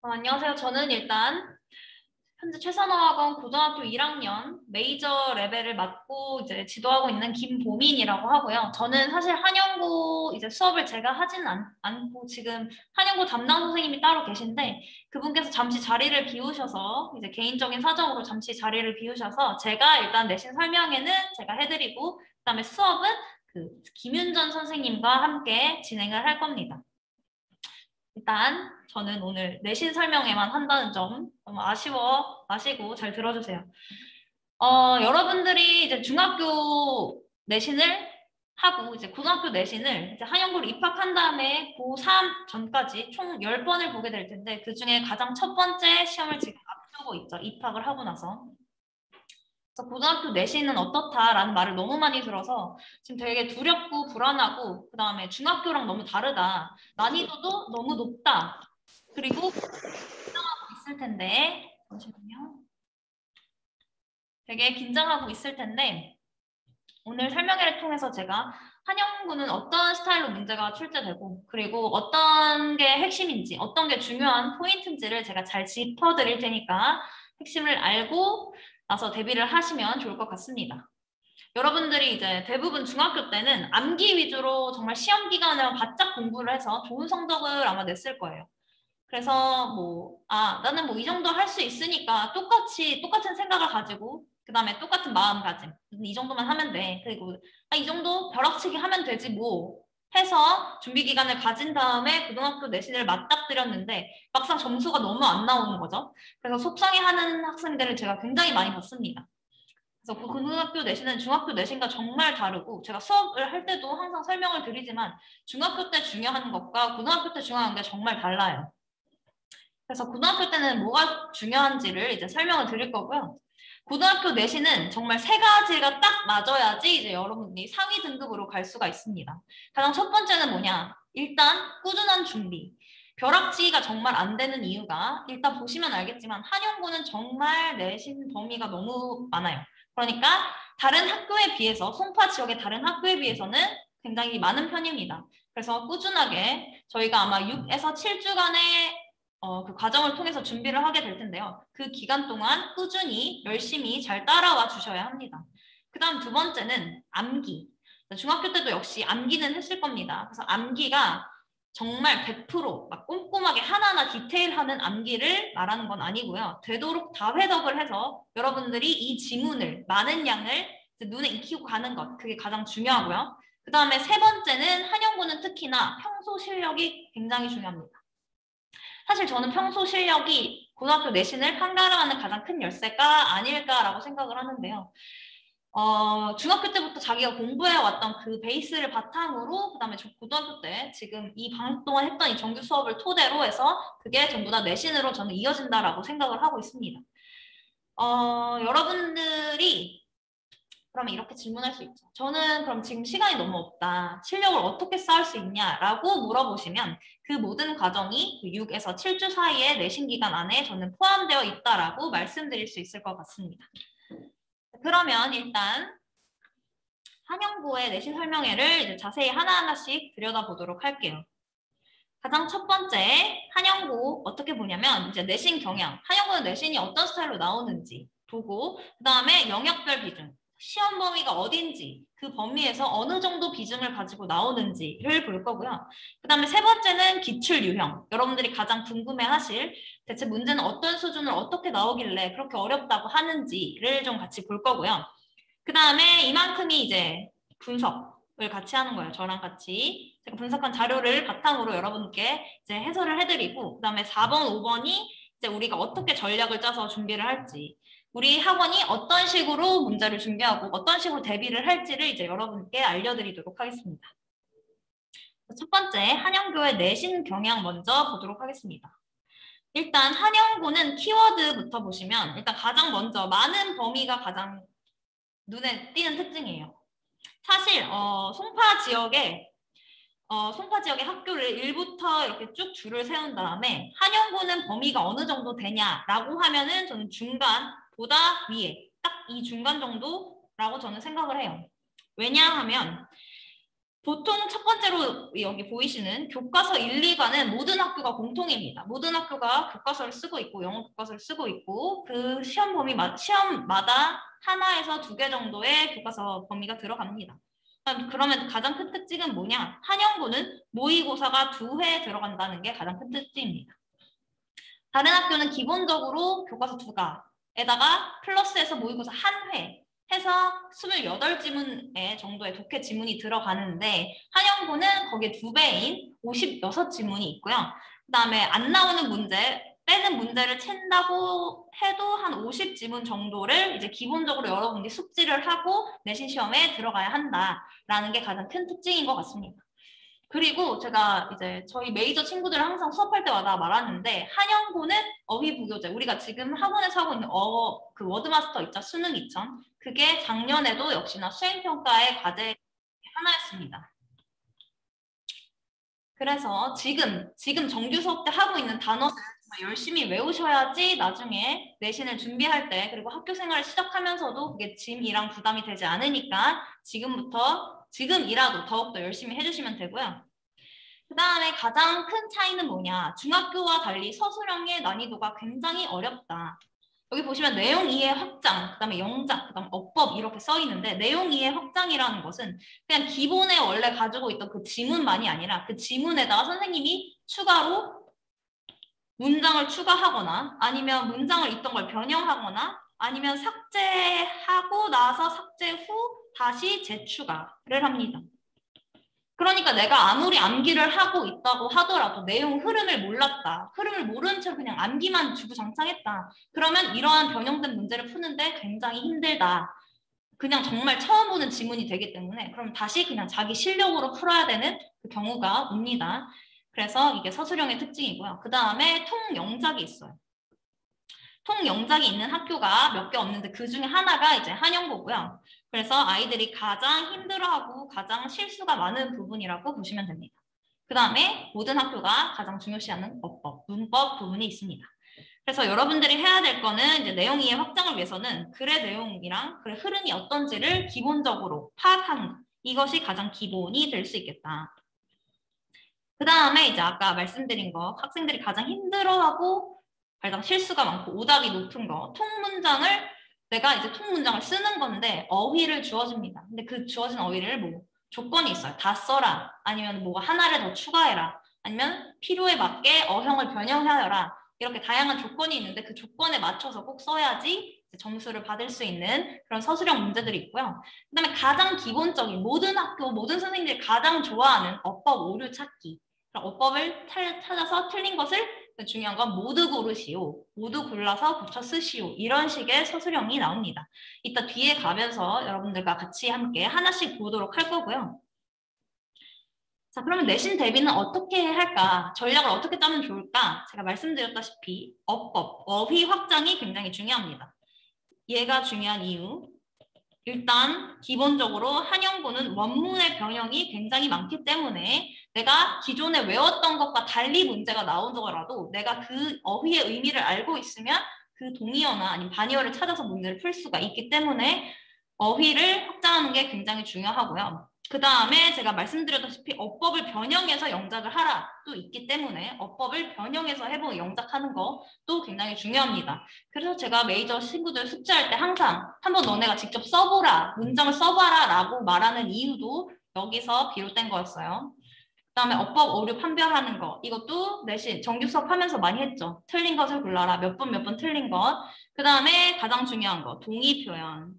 안녕하세요. 저는 일단 현재 최선화학원 고등학교 1학년 메이저 레벨을 맡고 이제 지도하고 있는 김보민이라고 하고요. 저는 사실 한영고 이제 수업을 제가 하지는 않고 지금 한영고 담당 선생님이 따로 계신데 그분께서 잠시 자리를 비우셔서 이제 개인적인 사정으로 잠시 자리를 비우셔서 제가 일단 내신 설명회는 제가 해드리고 그다음에 수업은 그 김윤전 선생님과 함께 진행을 할 겁니다. 일단 저는 오늘 내신 설명회만 한다는 점 너무 아쉬워 마시고 잘 들어주세요. 여러분들이 이제 중학교 내신을 하고 이제 고등학교 내신을 이제 한영고를 입학한 다음에 고3 전까지 총 10번을 보게 될 텐데 그 중에 가장 첫 번째 시험을 지금 앞두고 있죠. 입학을 하고 나서. 그래서 고등학교 내신은 어떻다라는 말을 너무 많이 들어서 지금 되게 두렵고 불안하고 그 다음에 중학교랑 너무 다르다. 난이도도 너무 높다. 그리고 긴장하고 있을 텐데 잠시만요. 되게 긴장하고 있을 텐데 오늘 설명회를 통해서 제가 한영고는 어떤 스타일로 문제가 출제되고 그리고 어떤 게 핵심인지 어떤 게 중요한 포인트인지를 제가 잘 짚어드릴 테니까 핵심을 알고 나서 대비를 하시면 좋을 것 같습니다. 여러분들이 이제 대부분 중학교 때는 암기 위주로 정말 시험 기간을 바짝 공부를 해서 좋은 성적을 아마 냈을 거예요. 그래서 나는 뭐 이 정도 할 수 있으니까 똑같은 생각을 가지고 그 다음에 똑같은 마음가짐 이 정도만 하면 돼. 그리고 이 정도 벼락치기 하면 되지 뭐 해서 준비 기간을 가진 다음에 고등학교 내신을 맞닥뜨렸는데 막상 점수가 너무 안 나오는 거죠. 그래서 속상해하는 학생들을 제가 굉장히 많이 봤습니다. 그래서 고등학교 내신은 중학교 내신과 정말 다르고 제가 수업을 할 때도 항상 설명을 드리지만 중학교 때 중요한 것과 고등학교 때 중요한 게 정말 달라요. 그래서 고등학교 때는 뭐가 중요한지를 이제 설명을 드릴 거고요. 고등학교 내신은 정말 세 가지가 딱 맞아야지 이제 여러분들이 상위 등급으로 갈 수가 있습니다. 가장 첫 번째는 뭐냐? 일단 꾸준한 준비. 벼락치기가 정말 안 되는 이유가 일단 보시면 알겠지만 한영고는 정말 내신 범위가 너무 많아요. 그러니까 다른 학교에 비해서 송파 지역의 다른 학교에 비해서는 굉장히 많은 편입니다. 그래서 꾸준하게 저희가 아마 6에서 7주간의 그 과정을 통해서 준비를 하게 될 텐데요. 그 기간 동안 꾸준히 열심히 잘 따라와 주셔야 합니다. 그 다음 두 번째는 암기. 중학교 때도 역시 암기는 했을 겁니다. 그래서 암기가 정말 100%막 꼼꼼하게 하나하나 디테일하는 암기를 말하는 건 아니고요. 되도록 다회덕을 해서 여러분들이 이 지문을 많은 양을 눈에 익히고 가는 것 그게 가장 중요하고요. 그 다음에 세 번째는 한영고는 특히나 평소 실력이 굉장히 중요합니다. 사실 저는 평소 실력이 고등학교 내신을 판가름하는 가장 큰 열쇠가 아닐까라고 생각을 하는데요. 중학교 때부터 자기가 공부해왔던 그 베이스를 바탕으로 그다음에 고등학교 때 지금 이 방학 동안 했던 이 정규 수업을 토대로 해서 그게 전부 다 내신으로 저는 이어진다라고 생각을 하고 있습니다. 여러분들이 그러면 이렇게 질문할 수 있죠. 저는 그럼 지금 시간이 너무 없다. 실력을 어떻게 쌓을 수 있냐라고 물어보시면 그 모든 과정이 6에서 7주 사이의 내신 기간 안에 저는 포함되어 있다라고 말씀드릴 수 있을 것 같습니다. 그러면 일단 한영고의 내신 설명회를 이제 자세히 하나하나씩 들여다보도록 할게요. 가장 첫 번째 한영고 어떻게 보냐면 이제 내신 경향, 한영고는 내신이 어떤 스타일로 나오는지 보고 그 다음에 영역별 비중, 시험 범위가 어딘지 그 범위에서 어느 정도 비중을 가지고 나오는지를 볼 거고요. 그 다음에 세 번째는 기출 유형, 여러분들이 가장 궁금해하실 대체 문제는 어떤 수준을 어떻게 나오길래 그렇게 어렵다고 하는지를 좀 같이 볼 거고요. 그 다음에 이만큼이 이제 분석을 같이 하는 거예요. 저랑 같이. 제가 분석한 자료를 바탕으로 여러분께 이제 해설을 해드리고, 그 다음에 4번, 5번이 이제 우리가 어떻게 전략을 짜서 준비를 할지, 우리 학원이 어떤 식으로 문제를 준비하고 어떤 식으로 대비를 할지를 이제 여러분께 알려드리도록 하겠습니다. 첫 번째, 한영고의 내신 경향 먼저 보도록 하겠습니다. 일단 한영고는 키워드부터 보시면 일단 가장 먼저 많은 범위가 가장 눈에 띄는 특징이에요. 사실 송파 지역의 학교를 1부터 이렇게 쭉 줄을 세운 다음에 한영고는 범위가 어느 정도 되냐라고 하면은 저는 중간보다 위에 딱 이 중간 정도 라고 저는 생각을 해요. 왜냐하면 보통 첫 번째로 여기 보이시는 교과서 1, 2과는 모든 학교가 공통입니다. 모든 학교가 교과서를 쓰고 있고 영어 교과서를 쓰고 있고 그 시험마다 하나에서 2개 정도의 교과서 범위가 들어갑니다. 그러면 가장 큰 특징은 뭐냐? 한영고는 모의고사가 2회 들어간다는 게 가장 큰 특징입니다. 다른 학교는 기본적으로 교과서 2과에다가 플러스해서 모의고사 1회 해서 28지문 정도의 독해 지문이 들어가는데 한영고는 거기에 2배인 56지문이 있고요. 그 다음에 안 나오는 문제, 빼는 문제를 챈다고 해도 한 50지문 정도를 이제 기본적으로 여러분들이 숙지를 하고 내신 시험에 들어가야 한다라는 게 가장 큰 특징인 것 같습니다. 그리고 제가 이제 저희 메이저 친구들을 항상 수업할 때마다 말하는데 한영고는 어휘부교재, 우리가 지금 학원에서 하고 있는 그 워드마스터 있죠, 수능 2000, 그게 작년에도 역시나 수행평가의 과제 하나였습니다. 그래서 지금 정규 수업 때 하고 있는 단어들 정말 열심히 외우셔야지 나중에 내신을 준비할 때 그리고 학교 생활을 시작하면서도 그게 짐이랑 부담이 되지 않으니까 지금이라도 더욱더 열심히 해주시면 되고요. 그 다음에 가장 큰 차이는 뭐냐? 중학교와 달리 서술형의 난이도가 굉장히 어렵다. 여기 보시면 내용 이해 확장, 그 다음에 영작, 그 다음에 어법 이렇게 써 있는데 내용 이해 확장이라는 것은 그냥 기본에 원래 가지고 있던 그 지문만이 아니라 그 지문에다가 선생님이 추가로 문장을 추가하거나 아니면 문장을 있던 걸 변형하거나 아니면 삭제하고 나서 삭제 후 다시 재추가를 합니다. 그러니까 내가 아무리 암기를 하고 있다고 하더라도 내용 흐름을 몰랐다. 흐름을 모르는 채로 그냥 암기만 주구장창했다. 그러면 이러한 변형된 문제를 푸는데 굉장히 힘들다. 그냥 정말 처음 보는 지문이 되기 때문에 그럼 다시 그냥 자기 실력으로 풀어야 되는 그 경우가 옵니다. 그래서 이게 서술형의 특징이고요. 그 다음에 통영작이 있어요. 통영작이 있는 학교가 몇 개 없는데 그 중에 하나가 이제 한영고고요. 그래서 아이들이 가장 힘들어하고 가장 실수가 많은 부분이라고 보시면 됩니다. 그 다음에 모든 학교가 가장 중요시하는 어법, 문법 부분이 있습니다. 그래서 여러분들이 해야 될 거는 이제 내용 이해 확장을 위해서는 글의 내용이랑 글의 흐름이 어떤지를 기본적으로 파악하는 것. 이것이 가장 기본이 될 수 있겠다. 그 다음에 이제 아까 말씀드린 거 학생들이 가장 힘들어하고 가장 실수가 많고 오답이 높은 거 통문장을 내가 이제 통문장을 쓰는 건데 어휘를 주어집니다. 근데 그 주어진 어휘를 뭐 조건이 있어요. 다 써라. 아니면 뭐가 하나를 더 추가해라. 아니면 필요에 맞게 어형을 변형하여라. 이렇게 다양한 조건이 있는데 그 조건에 맞춰서 꼭 써야지 점수를 받을 수 있는 그런 서술형 문제들이 있고요. 그 다음에 가장 기본적인 모든 학교, 모든 선생님들이 가장 좋아하는 어법 오류 찾기. 어법을 찾아서 틀린 것을 중요한 건 모두 고르시오, 모두 골라서 붙여 쓰시오 이런 식의 서술형이 나옵니다. 이따 뒤에 가면서 여러분들과 같이 함께 하나씩 보도록 할 거고요. 자, 그러면 내신 대비는 어떻게 할까? 전략을 어떻게 짜면 좋을까? 제가 말씀드렸다시피 어법, 어휘 확장이 굉장히 중요합니다. 얘가 중요한 이유. 일단 기본적으로 한영고는 원문의 변형이 굉장히 많기 때문에 내가 기존에 외웠던 것과 달리 문제가 나오더라도 내가 그 어휘의 의미를 알고 있으면 그 동의어나 아니면 반의어를 찾아서 문제를 풀 수가 있기 때문에 어휘를 확장하는 게 굉장히 중요하고요. 그 다음에 제가 말씀드렸다시피 어법을 변형해서 영작을 하라 또 있기 때문에 어법을 변형해서 해보고 영작하는 것도 굉장히 중요합니다. 그래서 제가 메이저 친구들 숙제할 때 항상 한번 너네가 직접 써보라, 문장을 써봐라 라고 말하는 이유도 여기서 비롯된 거였어요. 그 다음에 어법 오류 판별하는 거 이것도 내신 정규 수업 하면서 많이 했죠. 틀린 것을 골라라, 몇 번 틀린 것. 그 다음에 가장 중요한 거 동의 표현.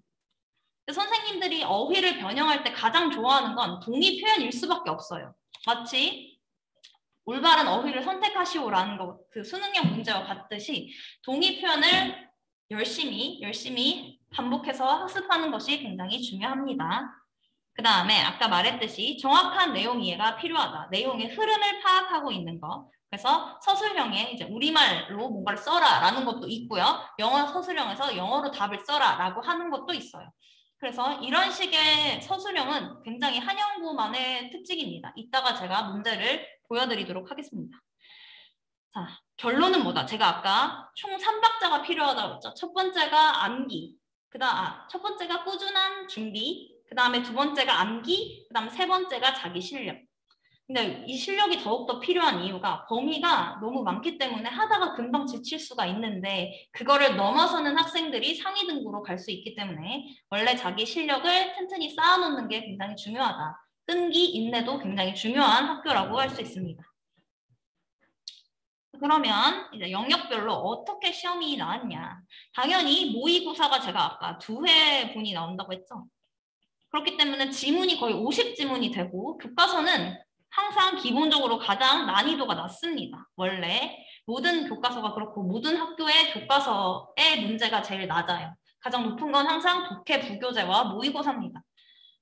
선생님들이 어휘를 변형할 때 가장 좋아하는 건 동의 표현일 수밖에 없어요. 마치 올바른 어휘를 선택하시오라는 거, 그 수능형 문제와 같듯이 동의 표현을 열심히 반복해서 학습하는 것이 굉장히 중요합니다. 그 다음에 아까 말했듯이 정확한 내용 이해가 필요하다. 내용의 흐름을 파악하고 있는 거. 그래서 서술형에 이제 우리말로 뭔가를 써라라는 것도 있고요. 영어 서술형에서 영어로 답을 써라라고 하는 것도 있어요. 그래서 이런 식의 서술형은 굉장히 한영고만의 특징입니다. 이따가 제가 문제를 보여드리도록 하겠습니다. 자, 결론은 뭐다? 제가 아까 총 3박자가 필요하다고 했죠. 첫 번째가 암기, 첫 번째가 꾸준한 준비, 그 다음에 두 번째가 암기, 그 다음에 세 번째가 자기 실력. 근데 이 실력이 더욱더 필요한 이유가 범위가 너무 많기 때문에 하다가 금방 지칠 수가 있는데 그거를 넘어서는 학생들이 상위 등급으로 갈 수 있기 때문에 원래 자기 실력을 튼튼히 쌓아놓는 게 굉장히 중요하다. 끈기, 인내도 굉장히 중요한 학교라고 할 수 있습니다. 그러면 이제 영역별로 어떻게 시험이 나왔냐. 당연히 모의고사가 제가 아까 2회분이 나온다고 했죠. 그렇기 때문에 지문이 거의 50지문이 되고 교과서는 항상 기본적으로 가장 난이도가 낮습니다. 원래 모든 교과서가 그렇고 모든 학교의 교과서의 문제가 제일 낮아요. 가장 높은 건 항상 독해 부교재와 모의고사입니다.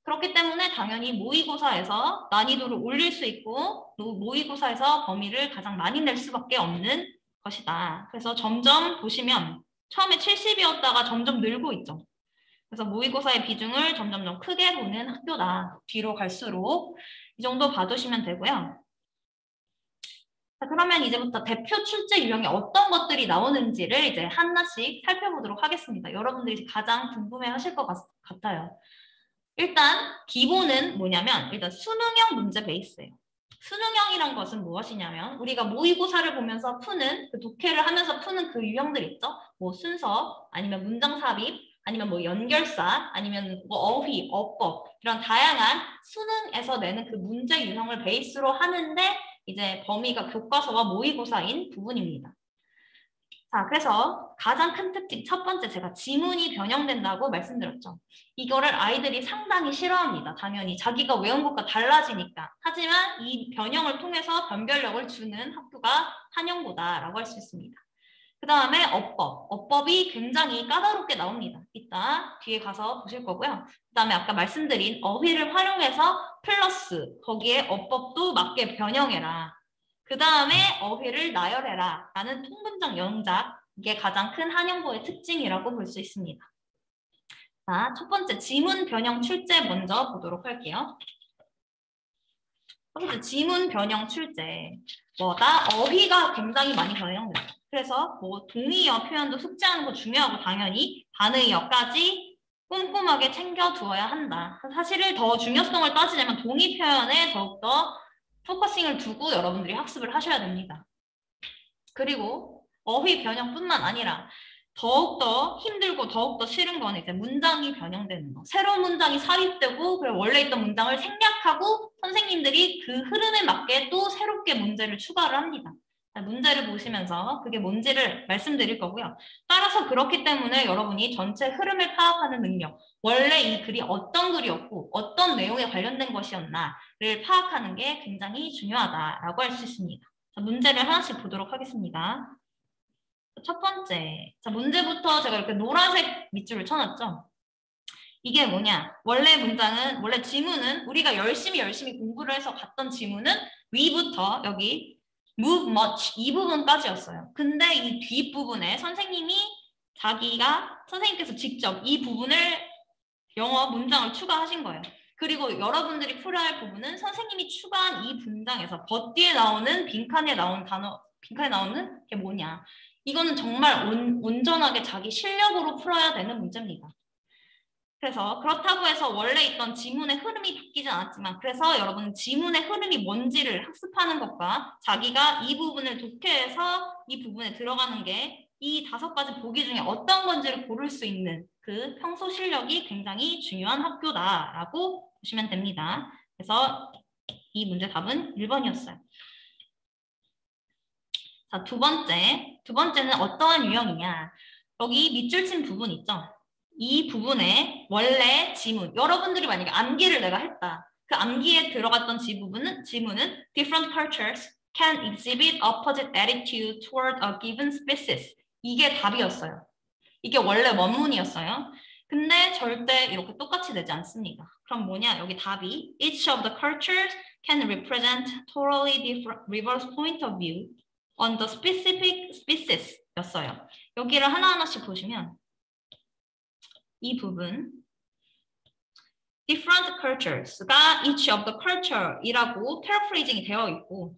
그렇기 때문에 당연히 모의고사에서 난이도를 올릴 수 있고 모의고사에서 범위를 가장 많이 낼 수밖에 없는 것이다. 그래서 점점 보시면 처음에 70이었다가 점점 늘고 있죠. 그래서 모의고사의 비중을 점점 크게 보는 학교다. 뒤로 갈수록 이 정도 봐두시면 되고요. 자, 그러면 이제부터 대표 출제 유형이 어떤 것들이 나오는지를 이제 하나씩 살펴보도록 하겠습니다. 여러분들이 가장 궁금해하실 것 같아요. 일단 기본은 뭐냐면 일단 수능형 문제 베이스예요. 수능형이란 것은 무엇이냐면 우리가 모의고사를 보면서 푸는 그 독해를 하면서 푸는 그 유형들 있죠. 뭐 순서 아니면 문장 삽입 아니면 뭐 연결사 아니면 뭐 어휘, 어법 이런 다양한 수능에서 내는 그 문제 유형을 베이스로 하는데 이제 범위가 교과서와 모의고사인 부분입니다. 자, 그래서 가장 큰 특징 첫 번째 제가 지문이 변형된다고 말씀드렸죠. 이거를 아이들이 상당히 싫어합니다. 당연히 자기가 외운 것과 달라지니까. 하지만 이 변형을 통해서 변별력을 주는 학교가 한영고다라고 할 수 있습니다. 그 다음에 어법. 어법이 굉장히 까다롭게 나옵니다. 이따 뒤에 가서 보실 거고요. 그 다음에 아까 말씀드린 어휘를 활용해서 플러스 거기에 어법도 맞게 변형해라. 그 다음에 어휘를 나열해라 라는 통문장 영작, 이게 가장 큰 한영고의 특징이라고 볼 수 있습니다. 자, 첫 번째 지문 변형 출제 먼저 보도록 할게요. 첫 번째 지문 변형 출제. 뭐다? 어휘가 굉장히 많이 변형돼요. 그래서 뭐 동의어 표현도 숙지하는 거 중요하고 당연히 반의어까지 꼼꼼하게 챙겨두어야 한다. 사실을 더 중요성을 따지자면 동의 표현에 더욱더 포커싱을 두고 여러분들이 학습을 하셔야 됩니다. 그리고 어휘 변형뿐만 아니라 더욱더 힘들고 더욱더 싫은 건 이제 문장이 변형되는 거. 새로운 문장이 삽입되고 그리고 원래 있던 문장을 생략하고 선생님들이 그 흐름에 맞게 또 새롭게 문제를 추가를 합니다. 문제를 보시면서 그게 뭔지를 말씀드릴 거고요. 따라서 그렇기 때문에 여러분이 전체 흐름을 파악하는 능력, 원래 이 글이 어떤 글이었고 어떤 내용에 관련된 것이었나를 파악하는 게 굉장히 중요하다라고 할 수 있습니다. 자, 문제를 하나씩 보도록 하겠습니다. 첫 번째, 자, 문제부터 제가 이렇게 노란색 밑줄을 쳐놨죠? 이게 뭐냐? 원래 지문은 우리가 열심히 공부를 해서 봤던 지문은 위부터 여기 move much 이 부분까지였어요. 근데 이 뒷부분에 선생님께서 직접 이 부분을 영어 문장을 추가하신 거예요. 그리고 여러분들이 풀어야 할 부분은 선생님이 추가한 이 문장에서 뒤에 나오는 빈칸에 나오는 게 뭐냐? 이거는 정말 온전하게 자기 실력으로 풀어야 되는 문제입니다. 그래서 그렇다고 해서 원래 있던 지문의 흐름이 바뀌지 않았지만 그래서 여러분 지문의 흐름이 뭔지를 학습하는 것과 자기가 이 부분을 독해해서 이 부분에 들어가는 게 이 5가지 보기 중에 어떤 건지를 고를 수 있는 그 평소 실력이 굉장히 중요한 학교다라고 보시면 됩니다. 그래서 이 문제 답은 1번이었어요. 자, 두 번째는 어떠한 유형이냐. 여기 밑줄 친 부분 있죠? 이 부분에 원래 지문, 여러분들이 만약에 암기를 내가 했다. 그 암기에 들어갔던 지문은 different cultures can exhibit opposite attitude toward a given species. 이게 답이었어요. 이게 원래 원문이었어요. 근데 절대 이렇게 똑같이 되지 않습니다. 그럼 뭐냐? 여기 답이 each of the cultures can represent totally different reverse point of view on the specific species 였어요. 여기를 하나하나씩 보시면 이 부분 different cultures가 each of the culture 이라고 paraphrasing이 되어 있고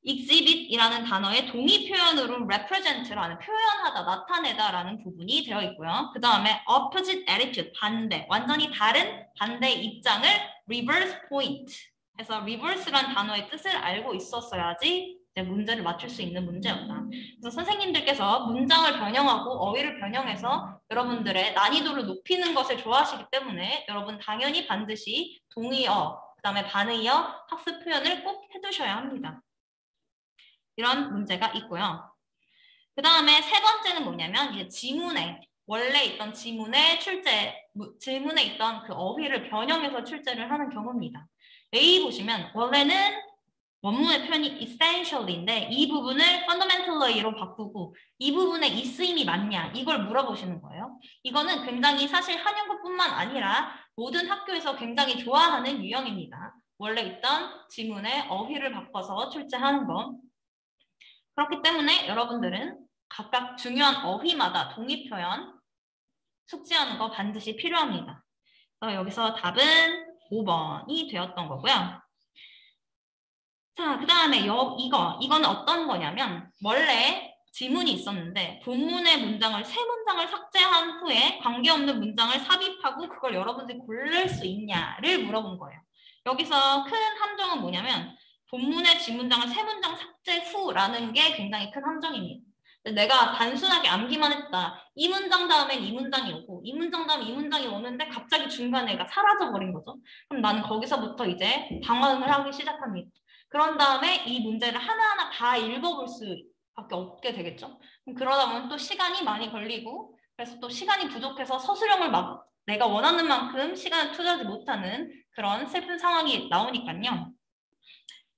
exhibit이라는 단어의 동의 표현으로 represent라는 표현하다, 나타내다라는 부분이 되어 있고요. 그 다음에 opposite attitude, 반대, 완전히 다른 반대의 입장을 reverse point 해서 reverse란 단어의 뜻을 알고 있었어야지 이제 문제를 맞출 수 있는 문제였다. 그래서 선생님들께서 문장을 변형하고 어휘를 변형해서 여러분들의 난이도를 높이는 것을 좋아하시기 때문에 여러분 당연히 반드시 동의어, 그 다음에 반의어, 학습 표현을 꼭 해두셔야 합니다. 이런 문제가 있고요. 그 다음에 세 번째는 뭐냐면 이제 지문에 원래 있던 지문에 지문에 있던 그 어휘를 변형해서 출제를 하는 경우입니다. A 보시면 원래는 원문의 표현이 essentially인데 이 부분을 fundamentally로 바꾸고 이 부분에 이 쓰임이 맞냐 이걸 물어보시는 거예요. 이거는 굉장히 사실 한영어뿐만 아니라 모든 학교에서 굉장히 좋아하는 유형입니다. 원래 있던 지문의 어휘를 바꿔서 출제하는 거. 그렇기 때문에 여러분들은 각각 중요한 어휘마다 동의 표현 숙지하는 거 반드시 필요합니다. 그래서 여기서 답은 5번이 되었던 거고요. 자, 그 다음에 이건 어떤 거냐면 원래 지문이 있었는데 본문의 문장을 세 문장을 삭제한 후에 관계없는 문장을 삽입하고 그걸 여러분들이 고를 수 있냐를 물어본 거예요. 여기서 큰 함정은 뭐냐면 본문의 지문장을 세 문장 삭제 후라는 게 굉장히 큰 함정입니다. 내가 단순하게 암기만 했다. 이 문장 다음엔 이 문장이 오고 이 문장 다음에 이 문장이 오는데 갑자기 중간에 얘가 사라져버린 거죠. 그럼 나는 거기서부터 이제 당황을 하기 시작합니다. 그런 다음에 이 문제를 하나하나 다 읽어볼 수밖에 없게 되겠죠. 그럼 그러다 보면 또 시간이 많이 걸리고 그래서 또 시간이 부족해서 서술형을 막 내가 원하는 만큼 시간을 투자하지 못하는 그런 슬픈 상황이 나오니까요.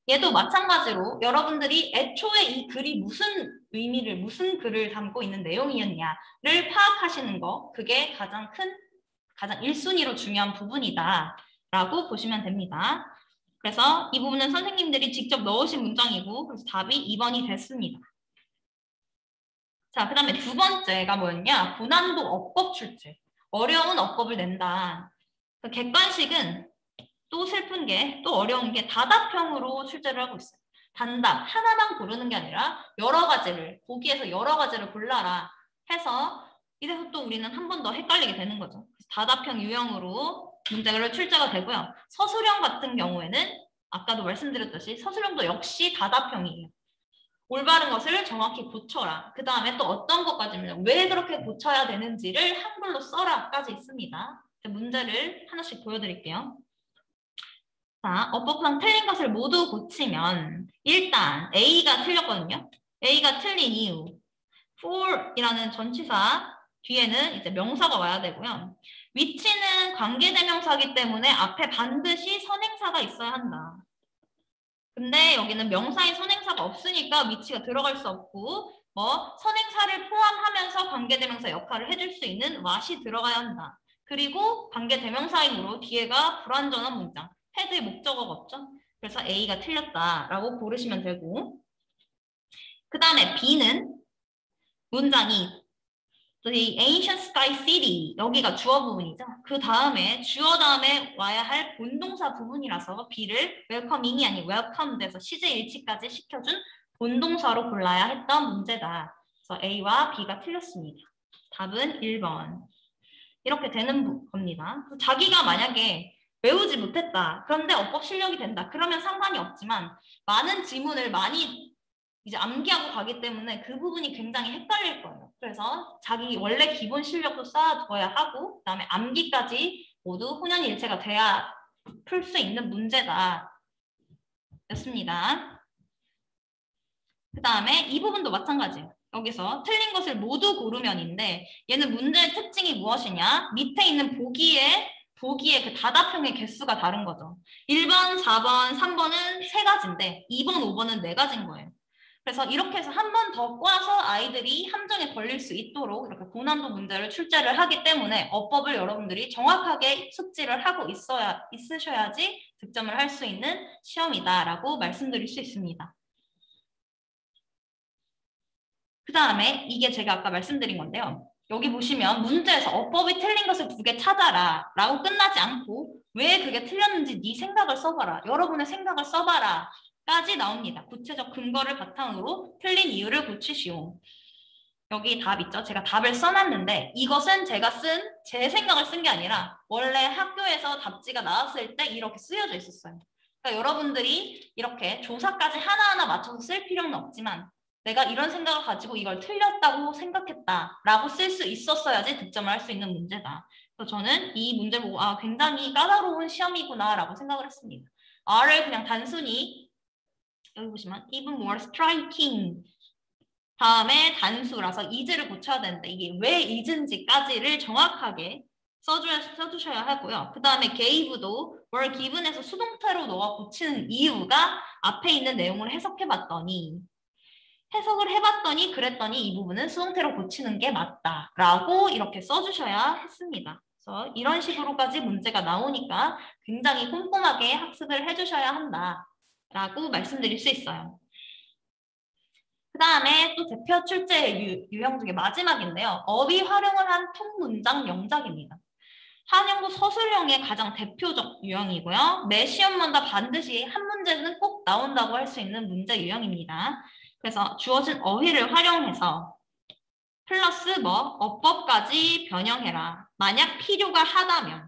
얘도 마찬가지로 여러분들이 애초에 이 글이 무슨 의미를, 무슨 글을 담고 있는 내용이었냐를 파악하시는 거, 그게 가장 1순위로 중요한 부분이다 라고 보시면 됩니다. 그래서 이 부분은 선생님들이 직접 넣으신 문장이고 그래서 답이 2번이 됐습니다. 자, 그 다음에 두 번째가 뭐였냐? 고난도 어법 출제. 어려운 어법을 낸다. 객관식은 또 슬픈 게, 또 어려운 게 다답형으로 출제를 하고 있어요. 단답, 하나만 고르는 게 아니라 여러 가지를, 보기에서 여러 가지를 골라라 해서 이래서 또 우리는 한 번 더 헷갈리게 되는 거죠. 다답형 유형으로 문제가 출제가 되고요. 서술형 같은 경우에는 아까도 말씀드렸듯이 서술형도 역시 다답형이에요. 올바른 것을 정확히 고쳐라. 그 다음에 또 어떤 것까지는 왜 그렇게 고쳐야 되는지를 한글로 써라까지 있습니다. 문제를 하나씩 보여드릴게요. 자, 어법상 틀린 것을 모두 고치면 일단 A가 틀렸거든요. A가 틀린 이유. for이라는 전치사 뒤에는 이제 명사가 와야 되고요. 위치는 관계대명사이기 때문에 앞에 반드시 선행사가 있어야 한다. 근데 여기는 명사인 선행사가 없으니까 위치가 들어갈 수 없고 뭐 선행사를 포함하면서 관계대명사 역할을 해줄 수 있는 what이 들어가야 한다. 그리고 관계대명사이므로 뒤에가 불완전한 문장. 헤드의 목적어가 없죠. 그래서 A가 틀렸다라고 고르시면 되고 그 다음에 B는 문장이 The ancient sky city 여기가 주어 부분이죠. 그 다음에 주어 다음에 와야 할 본동사 부분이라서 B를 welcoming이 아닌 welcomed에서 시제 일치까지 시켜준 본동사로 골라야 했던 문제다. 그래서 A와 B가 틀렸습니다. 답은 1번. 이렇게 되는 겁니다. 자기가 만약에 외우지 못했다. 그런데 어법 실력이 된다. 그러면 상관이 없지만 많은 지문을 많이 이제 암기하고 가기 때문에 그 부분이 굉장히 헷갈릴 거예요. 그래서 자기 원래 기본 실력도 쌓아둬야 하고 그다음에 암기까지 모두 혼연일체가 돼야 풀 수 있는 문제다. 였습니다. 그 다음에 이 부분도 마찬가지예요. 여기서 틀린 것을 모두 고르면인데 얘는 문제의 특징이 무엇이냐? 밑에 있는 보기에 그 다답형의 개수가 다른 거죠. 1번, 4번, 3번은 3가지인데 2번, 5번은 4가지인 거예요. 그래서 이렇게 해서 한 번 더 꽈서 아이들이 함정에 걸릴 수 있도록 이렇게 고난도 문제를 출제를 하기 때문에 어법을 여러분들이 정확하게 숙지를 하고 있으셔야지 득점을 할 수 있는 시험이다라고 말씀드릴 수 있습니다. 그 다음에 이게 제가 아까 말씀드린 건데요. 여기 보시면 문제에서 어법이 틀린 것을 2개 찾아라 라고 끝나지 않고 왜 그게 틀렸는지 네 생각을 써봐라. 여러분의 생각을 써봐라 까지 나옵니다. 구체적 근거를 바탕으로 틀린 이유를 고치시오. 여기 답 있죠? 제가 답을 써놨는데 이것은 제가 제 생각을 쓴 게 아니라 원래 학교에서 답지가 나왔을 때 이렇게 쓰여져 있었어요. 그러니까 여러분들이 이렇게 조사까지 하나하나 맞춰서 쓸 필요는 없지만 내가 이런 생각을 가지고 이걸 틀렸다고 생각했다라고 쓸 수 있었어야지 득점을 할 수 있는 문제다. 그래서 저는 이 문제를 보고 굉장히 까다로운 시험이구나라고 생각을 했습니다. R을 그냥 단순히 여기 보시면 even more striking 다음에 단수라서 is를 고쳐야 되는데 이게 왜 is인지까지를 정확하게 써주셔야 하고요. 그 다음에 gave도 were given에서 수동태로 너가 고치는 이유가 앞에 있는 내용을 해석을 해봤더니 그랬더니 이 부분은 수동태로 고치는 게 맞다라고 이렇게 써주셔야 했습니다. 그래서 이런 식으로까지 문제가 나오니까 굉장히 꼼꼼하게 학습을 해주셔야 한다라고 말씀드릴 수 있어요. 그 다음에 또 대표 출제 유형 중에 마지막인데요. 어휘 활용을 한 통문장 영작입니다. 한영고 서술형의 가장 대표적 유형이고요. 매 시험마다 반드시 한 문제는 꼭 나온다고 할 수 있는 문제 유형입니다. 그래서 주어진 어휘를 활용해서 플러스 어법까지 변형해라. 만약 필요가 하다면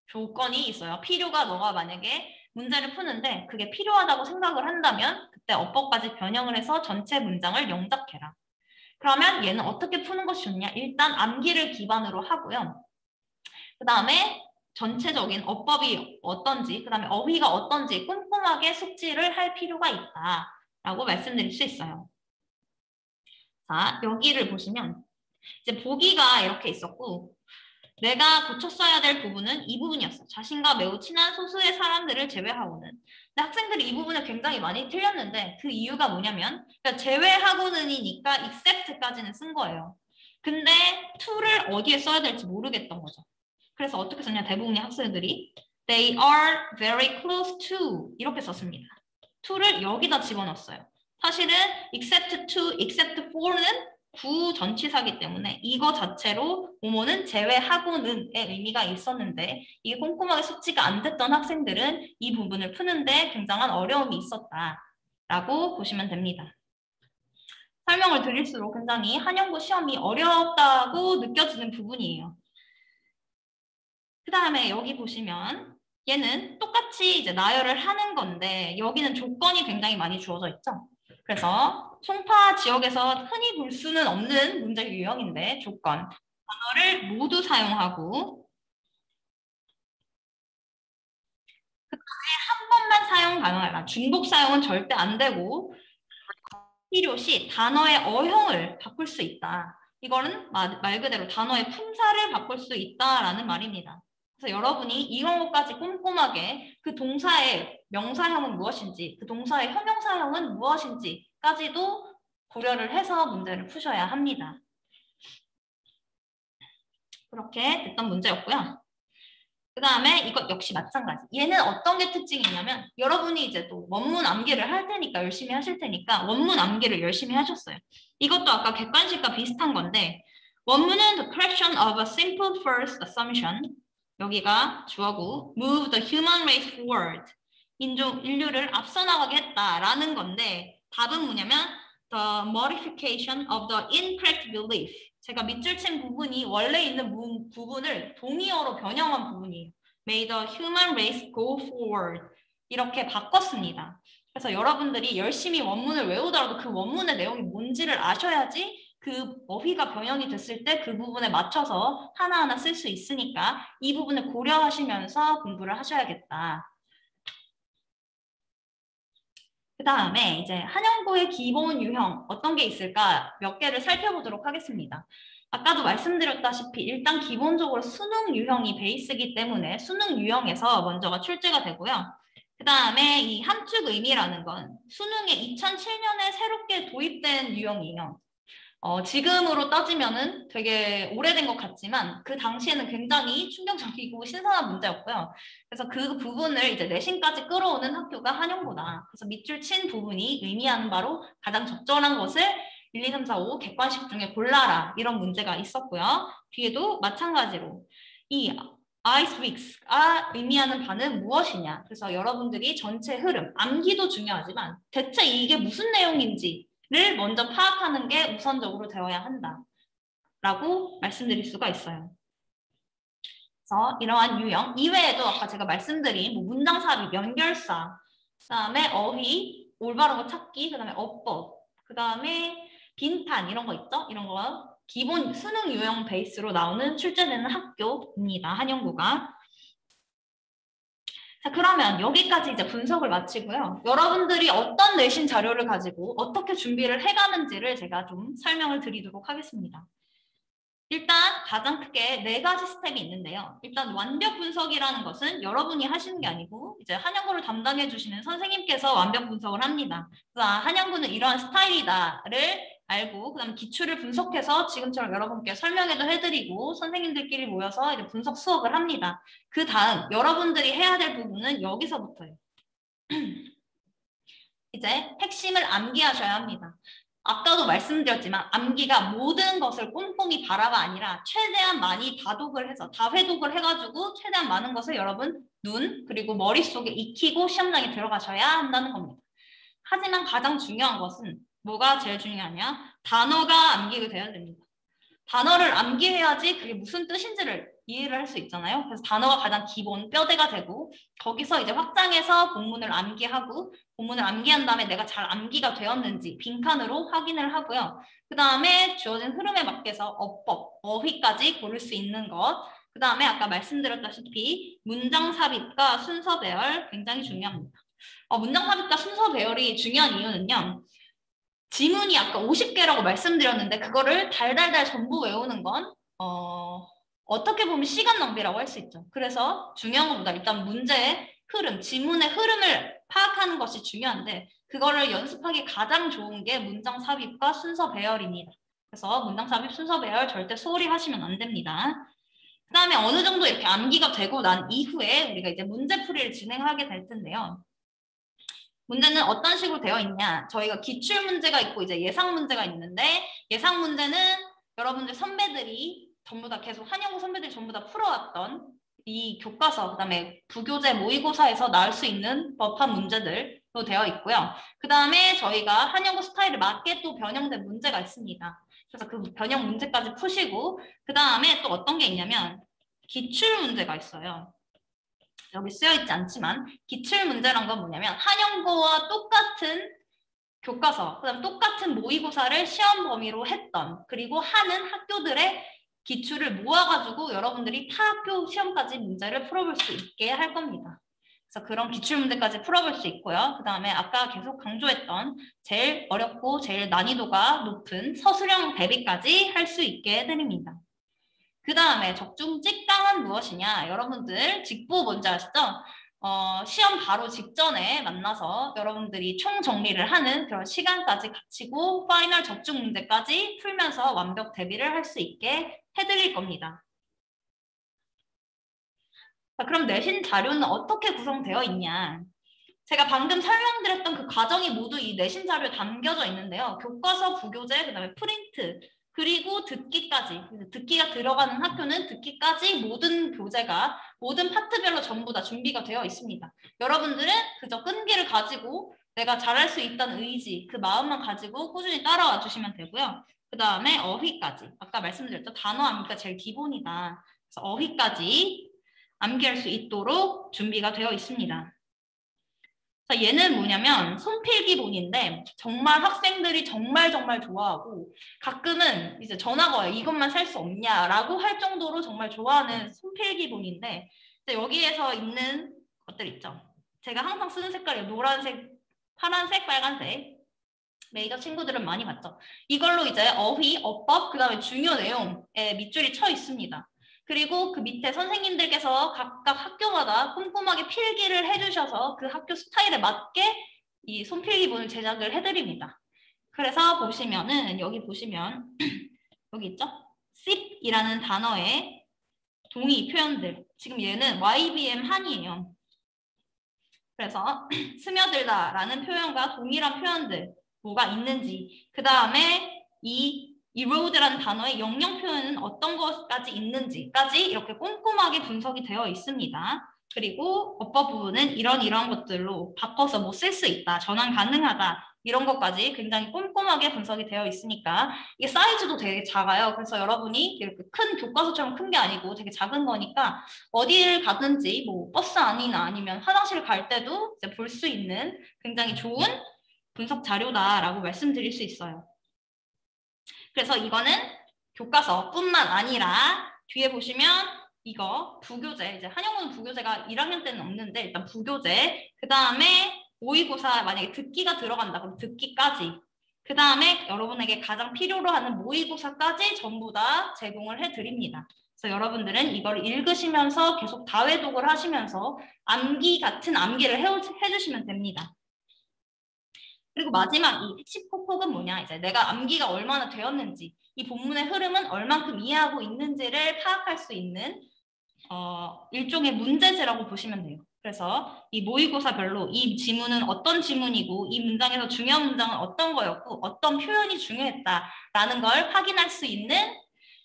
조건이 있어요. 필요가 너가 만약에 문제를 푸는데 그게 필요하다고 생각을 한다면 그때 어법까지 변형을 해서 전체 문장을 영작해라. 그러면 얘는 어떻게 푸는 것이 좋냐? 일단 암기를 기반으로 하고요. 그 다음에 전체적인 어법이 어떤지, 그 다음에 어휘가 어떤지 꼼꼼하게 숙지를 할 필요가 있다라고 말씀드릴 수 있어요. 자, 여기를 보시면 이제 보기가 이렇게 있었고 내가 고쳤어야 될 부분은 이 부분이었어. 자신과 매우 친한 소수의 사람들을 제외하고는. 근데 학생들이 이 부분을 굉장히 많이 틀렸는데 그 이유가 뭐냐면 그러니까 제외하고는이니까 except까지는 쓴 거예요. 근데 to를 어디에 써야 될지 모르겠던 거죠. 그래서 어떻게 썼냐 대부분의 학생들이 they are very close to 이렇게 썼습니다. to를 여기다 집어넣었어요. 사실은 except to, except for는 구전치사기 때문에 이거 자체로 뭐뭐는 제외하고는의 의미가 있었는데 이게 꼼꼼하게 숙지가 안 됐던 학생들은 이 부분을 푸는데 굉장한 어려움이 있었다라고 보시면 됩니다. 설명을 드릴수록 굉장히 한영고 시험이 어렵다고 느껴지는 부분이에요. 그 다음에 여기 보시면 얘는 똑같이 이제 나열을 하는 건데 여기는 조건이 굉장히 많이 주어져 있죠. 그래서 송파 지역에서 흔히 볼 수는 없는 문제 유형인데 조건 단어를 모두 사용하고 그 다음에 한 번만 사용 가능하다. 중복 사용은 절대 안 되고 필요시 단어의 어형을 바꿀 수 있다. 이거는 말 그대로 단어의 품사를 바꿀 수 있다라는 말입니다. 그래서 여러분이 이런 것까지 꼼꼼하게 그 동사의 명사형은 무엇인지 그 동사의 형용사형은 무엇인지까지도 고려를 해서 문제를 푸셔야 합니다. 그렇게 됐던 문제였고요. 그 다음에 이것 역시 마찬가지. 얘는 어떤 게 특징이냐면 여러분이 이제 또 원문 암기를 할 테니까 열심히 하실 테니까 원문 암기를 열심히 하셨어요. 이것도 아까 객관식과 비슷한 건데 원문은 the correction of a simple first assumption 여기가 주어고 move the human race forward 인류를 앞서 나가게 했다라는 건데 답은 뭐냐면 the modification of the incorrect belief 제가 밑줄 친 부분이 원래 있는 부분을 동의어로 변형한 부분이에요. May the human race go forward. 이렇게 바꿨습니다. 그래서 여러분들이 열심히 원문을 외우더라도 그 원문의 내용이 뭔지를 아셔야지 그 어휘가 변형이 됐을 때 그 부분에 맞춰서 하나하나 쓸 수 있으니까 이 부분을 고려하시면서 공부를 하셔야겠다. 그 다음에 이제 한영고의 기본 유형 어떤 게 있을까 몇 개를 살펴보도록 하겠습니다. 아까도 말씀드렸다시피 일단 기본적으로 수능 유형이 베이스이기 때문에 수능 유형에서 먼저가 출제가 되고요. 그 다음에 이 함축 의미라는 건 수능에 2007년에 새롭게 도입된 유형이에요. 지금으로 따지면은 되게 오래된 것 같지만 그 당시에는 굉장히 충격적이고 신선한 문제였고요. 그래서 그 부분을 이제 내신까지 끌어오는 학교가 한영고다. 그래서 밑줄 친 부분이 의미하는 바로 가장 적절한 것을 1, 2, 3, 4, 5 객관식 중에 골라라 이런 문제가 있었고요. 뒤에도 마찬가지로 이 ICE weeks가 의미하는 바는 무엇이냐. 그래서 여러분들이 전체 흐름, 암기도 중요하지만 대체 이게 무슨 내용인지를 먼저 파악하는 게 우선적으로 되어야 한다라고 말씀드릴 수가 있어요. 그래서 이러한 유형 이외에도 아까 제가 말씀드린 뭐 문장 삽입, 연결사, 그다음에 어휘, 올바른 거 찾기, 그다음에 어법, 그다음에 빈탄 이런 거 있죠? 이런 거 기본 수능 유형 베이스로 나오는 출제되는 학교입니다. 한영구가. 자, 그러면 여기까지 이제 분석을 마치고요. 여러분들이 어떤 내신 자료를 가지고 어떻게 준비를 해가는지를 제가 좀 설명을 드리도록 하겠습니다. 일단 가장 크게 4가지 스텝이 있는데요. 일단 완벽 분석이라는 것은 여러분이 하시는 게 아니고 이제 한영구를 담당해 주시는 선생님께서 완벽 분석을 합니다. 그래서 한영구는 이러한 스타일이다를 알고 그다음에 기출을 분석해서 지금처럼 여러분께 설명회도 해드리고 선생님들끼리 모여서 이제 분석 수업을 합니다. 그 다음 여러분들이 해야 될 부분은 여기서부터예요. 이제 핵심을 암기하셔야 합니다. 아까도 말씀드렸지만 암기가 모든 것을 꼼꼼히 봐라가 아니라 최대한 많이 다독을 해서 다회독을 해가지고 최대한 많은 것을 여러분 눈 그리고 머릿속에 익히고 시험장에 들어가셔야 한다는 겁니다. 하지만 가장 중요한 것은 뭐가 제일 중요하냐? 단어가 암기가 돼야 됩니다. 단어를 암기해야지 그게 무슨 뜻인지를 이해를 할 수 있잖아요. 그래서 단어가 가장 기본 뼈대가 되고 거기서 이제 확장해서 본문을 암기하고 본문을 암기한 다음에 내가 잘 암기가 되었는지 빈칸으로 확인을 하고요. 그 다음에 주어진 흐름에 맞게서 어법, 어휘까지 고를 수 있는 것. 그 다음에 아까 말씀드렸다시피 문장 삽입과 순서 배열 굉장히 중요합니다. 문장 삽입과 순서 배열이 중요한 이유는요. 지문이 아까 50개라고 말씀드렸는데 그거를 달달달 전부 외우는 건 어떻게 보면 시간 낭비라고 할 수 있죠. 그래서 중요한 것보다 일단 문제의 흐름, 지문의 흐름을 파악하는 것이 중요한데 그거를 연습하기 가장 좋은 게 문장 삽입과 순서 배열입니다. 그래서 문장 삽입, 순서 배열 절대 소홀히 하시면 안 됩니다. 그 다음에 어느 정도 이렇게 암기가 되고 난 이후에 우리가 이제 문제풀이를 진행하게 될 텐데요. 문제는 어떤 식으로 되어 있냐? 저희가 기출 문제가 있고 이제 예상 문제가 있는데 예상 문제는 여러분들 선배들이 전부 다 계속 한영구 선배들이 전부 다 풀어왔던 이 교과서 그다음에 부교재 모의고사에서 나올 수 있는 법한 문제들로 되어 있고요. 그다음에 저희가 한영구 스타일에 맞게 또 변형된 문제가 있습니다. 그래서 그 변형 문제까지 푸시고 그다음에 또 어떤 게 있냐면 기출 문제가 있어요. 여기 쓰여있지 않지만 기출 문제란 건 뭐냐면 한영고와 똑같은 교과서, 그다음 똑같은 모의고사를 시험 범위로 했던 그리고 하는 학교들의 기출을 모아가지고 여러분들이 타 학교 시험까지 문제를 풀어볼 수 있게 할 겁니다. 그래서 그런 기출 문제까지 풀어볼 수 있고요. 그 다음에 아까 계속 강조했던 제일 어렵고 제일 난이도가 높은 서술형 대비까지 할 수 있게 해드립니다. 그 다음에 적중 찍당은 무엇이냐? 여러분들 직보 뭔지 아시죠? 시험 바로 직전에 만나서 여러분들이 총정리를 하는 그런 시간까지 갖추고 파이널 적중 문제까지 풀면서 완벽 대비를 할 수 있게 해드릴 겁니다. 자, 그럼 내신 자료는 어떻게 구성되어 있냐? 제가 방금 설명드렸던 그 과정이 모두 이 내신 자료에 담겨져 있는데요. 교과서, 부교재, 그다음에 프린트, 그리고 듣기까지. 듣기가 들어가는 학교는 듣기까지 모든 교재가 모든 파트별로 전부 다 준비가 되어 있습니다. 여러분들은 그저 끈기를 가지고 내가 잘할 수 있다는 의지, 그 마음만 가지고 꾸준히 따라와 주시면 되고요. 그 다음에 어휘까지. 아까 말씀드렸죠. 단어 암기가 제일 기본이다. 그래서 어휘까지 암기할 수 있도록 준비가 되어 있습니다. 자, 얘는 뭐냐면 손필기본인데 정말 학생들이 정말 좋아하고 가끔은 이제 전화가 와요. 이것만 살 수 없냐라고 할 정도로 정말 좋아하는 손필기본인데 여기에서 있는 것들 있죠. 제가 항상 쓰는 색깔이 노란색, 파란색, 빨간색. 메이저 친구들은 많이 봤죠. 이걸로 이제 어휘, 어법, 그 다음에 중요 내용에 밑줄이 쳐 있습니다. 그리고 그 밑에 선생님들께서 각각 학교마다 꼼꼼하게 필기를 해주셔서 그 학교 스타일에 맞게 이 손필기본을 제작을 해드립니다. 그래서 보시면은 여기 보시면 여기 있죠? sip이라는 단어의 동의 표현들. 지금 얘는 YBM 한이에요. 그래서 스며들다라는 표현과 동일한 표현들 뭐가 있는지 그 다음에 이 erode라는 단어의 영영 표현은 어떤 것까지 있는지까지 이렇게 꼼꼼하게 분석이 되어 있습니다. 그리고 어법 부분은 이런 것들로 바꿔서 뭐 쓸 수 있다, 전환 가능하다 이런 것까지 굉장히 꼼꼼하게 분석이 되어 있으니까 이게 사이즈도 되게 작아요. 그래서 여러분이 이렇게 큰 교과서처럼 큰 게 아니고 되게 작은 거니까 어디를 가든지 뭐 버스 안이나 아니면 화장실 갈 때도 이제 볼 수 있는 굉장히 좋은 분석 자료다라고 말씀드릴 수 있어요. 그래서 이거는 교과서뿐만 아니라 뒤에 보시면 이거 부교재, 이제 한영문 부교재가 1학년 때는 없는데 일단 부교재, 그 다음에 모의고사 만약에 듣기가 들어간다 그럼 듣기까지, 그 다음에 여러분에게 가장 필요로 하는 모의고사까지 전부 다 제공을 해드립니다. 그래서 여러분들은 이걸 읽으시면서 계속 다회독을 하시면서 암기 같은 암기를 해주시면 됩니다. 그리고 마지막 이 핵심 폭폭은 뭐냐, 이제 내가 암기가 얼마나 되었는지, 이 본문의 흐름은 얼만큼 이해하고 있는지를 파악할 수 있는 일종의 문제지라고 보시면 돼요. 그래서 이 모의고사별로 이 지문은 어떤 지문이고 이 문장에서 중요한 문장은 어떤 거였고 어떤 표현이 중요했다라는 걸 확인할 수 있는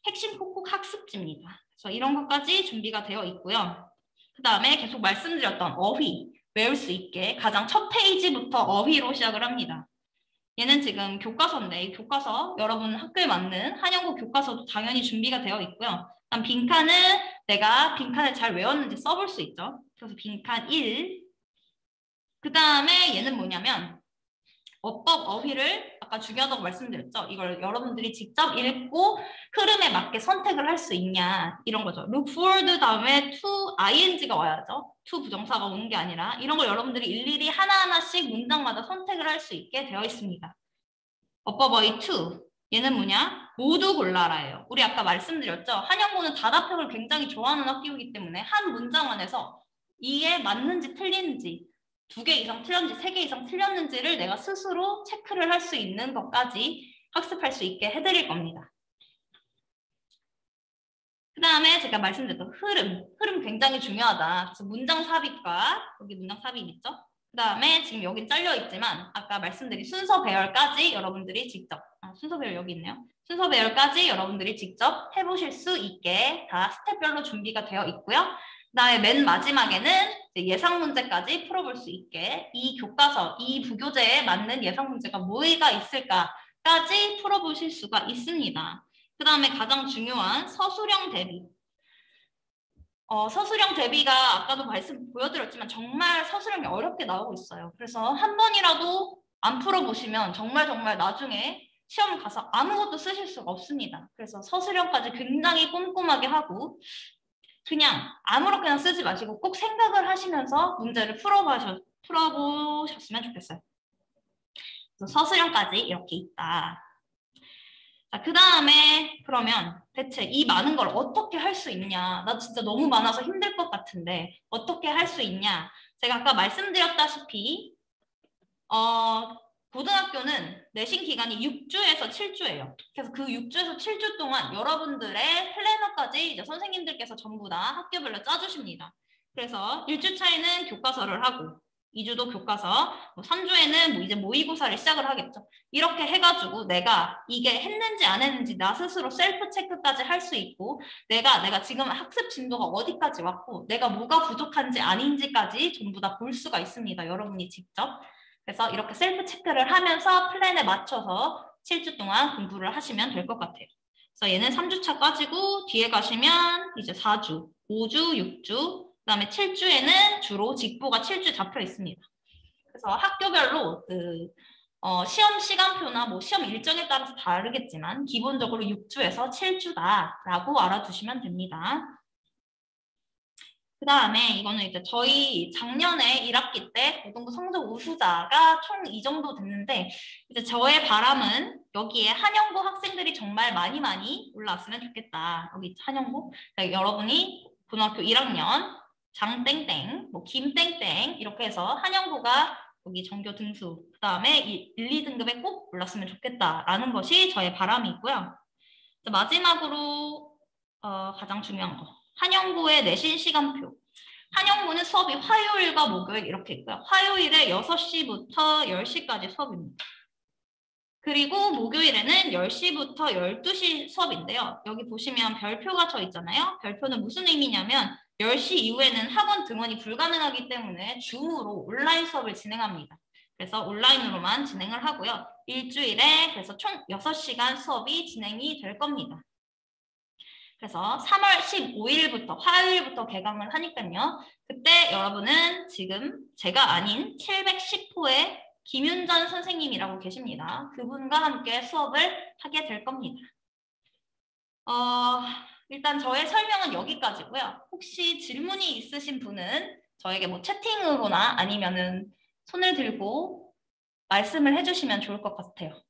핵심 폭폭 학습지입니다. 그래서 이런 것까지 준비가 되어 있고요. 그 다음에 계속 말씀드렸던 어휘, 외울 수 있게 가장 첫 페이지부터 어휘로 시작을 합니다. 얘는 지금 교과서인데 이 교과서 여러분 학교에 맞는 한영국 교과서도 당연히 준비가 되어 있고요. 그다음 빈칸은 내가 빈칸을 잘 외웠는지 써볼 수 있죠. 그래서 빈칸 1. 그 다음에 얘는 뭐냐면 어법 어휘를 아까 중요하다고 말씀드렸죠. 이걸 여러분들이 직접 읽고 흐름에 맞게 선택을 할 수 있냐 이런 거죠. look forward 다음에 to ing가 와야죠. to 부정사가 오는 게 아니라 이런 걸 여러분들이 일일이 하나하나씩 문장마다 선택을 할 수 있게 되어 있습니다. 어법 어휘 to 얘는 뭐냐? 모두 골라라예요. 우리 아까 말씀드렸죠. 한영고는 다답형을 굉장히 좋아하는 학교이기 때문에 한 문장 안에서 이게 맞는지 틀리는지 2개 이상 틀렸는지 3개 이상 틀렸는지를 내가 스스로 체크를 할 수 있는 것까지 학습할 수 있게 해드릴 겁니다. 그 다음에 제가 말씀드렸던 흐름 굉장히 중요하다. 그래서 문장 삽입과 여기 문장 삽입 있죠? 그 다음에 지금 여기 잘려 있지만 아까 말씀드린 순서 배열까지 여러분들이 직접 순서 배열 여기 있네요. 순서 배열까지 여러분들이 직접 해보실 수 있게 다 스텝별로 준비가 되어 있고요. 그다음에 맨 마지막에는 예상 문제까지 풀어볼 수 있게 이 교과서, 이 부교재에 맞는 예상 문제가 뭐가 있을까까지 풀어보실 수가 있습니다. 그 다음에 가장 중요한 서술형 대비. 서술형 대비가 아까도 말씀 보여드렸지만 정말 서술형이 어렵게 나오고 있어요. 그래서 한 번이라도 안 풀어보시면 정말 나중에 시험 가서 아무것도 쓰실 수가 없습니다. 그래서 서술형까지 굉장히 꼼꼼하게 하고 그냥 아무렇게나 쓰지 마시고 꼭 생각을 하시면서 문제를 풀어보셨으면 좋겠어요. 그래서 서술형까지 이렇게 있다. 자, 그 다음에 그러면 대체 이 많은 걸 어떻게 할 수 있냐? 나 진짜 너무 많아서 힘들 것 같은데 어떻게 할 수 있냐? 제가 아까 말씀드렸다시피 고등학교는 내신 기간이 6주에서 7주예요. 그래서 그 6주에서 7주 동안 여러분들의 플래너까지 이제 선생님들께서 전부 다 학교별로 짜주십니다. 그래서 1주 차에는 교과서를 하고 2주도 교과서, 3주에는 뭐 이제 모의고사를 시작을 하겠죠. 이렇게 해가지고 내가 이게 했는지 안 했는지 나 스스로 셀프 체크까지 할 수 있고 내가 지금 학습 진도가 어디까지 왔고 내가 뭐가 부족한지 아닌지까지 전부 다 볼 수가 있습니다. 여러분이 직접. 그래서 이렇게 셀프 체크를 하면서 플랜에 맞춰서 7주 동안 공부를 하시면 될 것 같아요. 그래서 얘는 3주차 까지고 뒤에 가시면 이제 4주, 5주, 6주, 그 다음에 7주에는 주로 직보가 7주 잡혀 있습니다. 그래서 학교별로 시험 시간표나 뭐 시험 일정에 따라서 다르겠지만 기본적으로 6주에서 7주다라고 알아두시면 됩니다. 그 다음에 이거는 이제 저희 작년에 1학기 때 고등부 성적 우수자가 총 이 정도 됐는데 이제 저의 바람은 여기에 한영고 학생들이 정말 많이 올라왔으면 좋겠다. 여기 한영고 여러분이 고등학교 1학년 장땡땡, 뭐 김땡땡 이렇게 해서 한영고가 여기 전교 등수 그 다음에 1, 2등급에 꼭 올랐으면 좋겠다라는 것이 저의 바람이고요. 마지막으로 가장 중요한 거. 한영고의 내신 시간표. 한영고는 수업이 화요일과 목요일 이렇게 있고요. 화요일에 6시부터 10시까지 수업입니다. 그리고 목요일에는 10시부터 12시 수업인데요. 여기 보시면 별표가 쳐 있잖아요. 별표는 무슨 의미냐면 10시 이후에는 학원 등원이 불가능하기 때문에 줌으로 온라인 수업을 진행합니다. 그래서 온라인으로만 진행을 하고요. 일주일에 그래서 총 6시간 수업이 진행이 될 겁니다. 그래서 3월 15일부터 화요일부터 개강을 하니까요. 그때 여러분은 지금 제가 아닌 710호의 김윤전 선생님이라고 계십니다. 그분과 함께 수업을 하게 될 겁니다. 일단 저의 설명은 여기까지고요. 혹시 질문이 있으신 분은 저에게 뭐 채팅으로나 아니면은 손을 들고 말씀을 해주시면 좋을 것 같아요.